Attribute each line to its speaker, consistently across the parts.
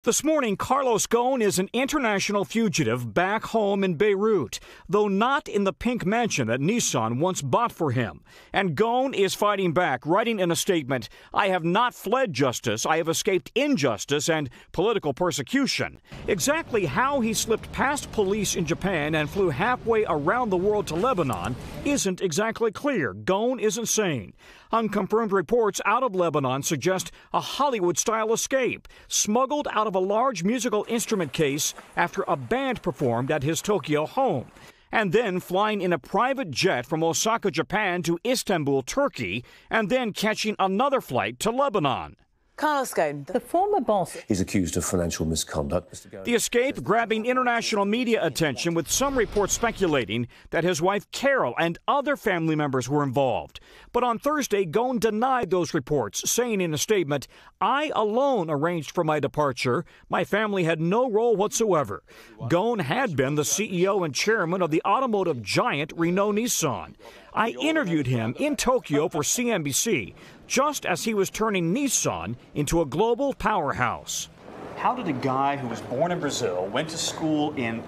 Speaker 1: This morning, Carlos Ghosn is an international fugitive back home in Beirut, though not in the pink mansion that Nissan once bought for him. And Ghosn is fighting back, writing in a statement, "I have not fled justice, I have escaped injustice and political persecution." Exactly how he slipped past police in Japan and flew halfway around the world to Lebanon isn't exactly clear. Ghosn is insane. Unconfirmed reports out of Lebanon suggest a Hollywood-style escape, smuggled out of a large musical instrument case after a band performed at his Tokyo home, and then flying in a private jet from Osaka, Japan to Istanbul, Turkey, and then catching another flight to Lebanon.
Speaker 2: Carlos Ghosn, the former boss,
Speaker 3: is accused of financial misconduct.
Speaker 1: The escape grabbing international media attention, with some reports speculating that his wife Carol and other family members were involved. But on Thursday, Ghosn denied those reports, saying in a statement, "I alone arranged for my departure. My family had no role whatsoever." Ghosn had been the CEO and chairman of the automotive giant Renault Nissan. I interviewed him in Tokyo for CNBC, just as he was turning Nissan into a global powerhouse. How did a guy who was born in Brazil, went to school in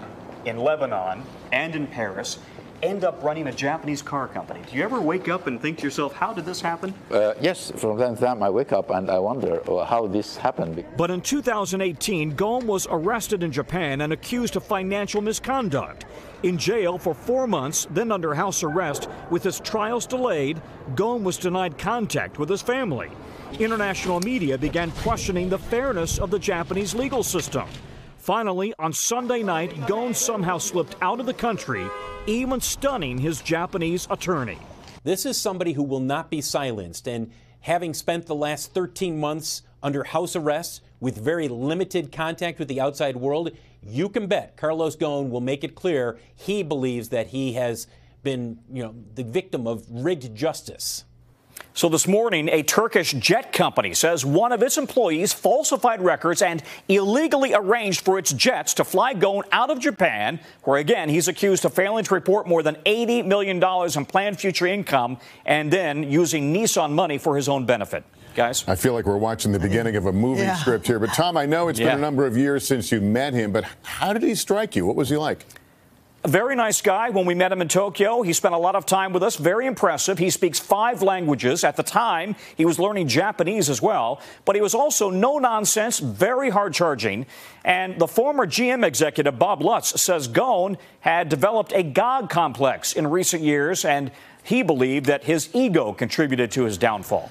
Speaker 1: Lebanon and in Paris, end up running a Japanese car company? Do you ever wake up and think to yourself, how did this happen?
Speaker 4: Yes, from time to time I wake up and I wonder how this happened.
Speaker 1: But in 2018, Ghosn was arrested in Japan and accused of financial misconduct. In jail for 4 months, then under house arrest, with his trials delayed, Ghosn was denied contact with his family. International media began questioning the fairness of the Japanese legal system. Finally, on Sunday night, Ghosn somehow slipped out of the country, even stunning his Japanese attorney.
Speaker 5: This is somebody who will not be silenced, and having spent the last 13 months under house arrest with very limited contact with the outside world, you can bet Carlos Ghosn will make it clear he believes that he has been, the victim of rigged justice.
Speaker 1: So this morning, a Turkish jet company says one of its employees falsified records and illegally arranged for its jets to fly Ghosn out of Japan, where, again, he's accused of failing to report more than $80 million in planned future income and then using Nissan money for his own benefit. Guys?
Speaker 6: I feel like we're watching the beginning of a movie script here. But, Tom, I know it's been a number of years since you met him, but how did he strike you? What was he like?
Speaker 1: A very nice guy. When we met him in Tokyo, he spent a lot of time with us. Very impressive. He speaks 5 languages. At the time, he was learning Japanese as well. But he was also no nonsense, very hard charging. And the former GM executive, Bob Lutz, says Ghosn had developed a God complex in recent years, and he believed that his ego contributed to his downfall.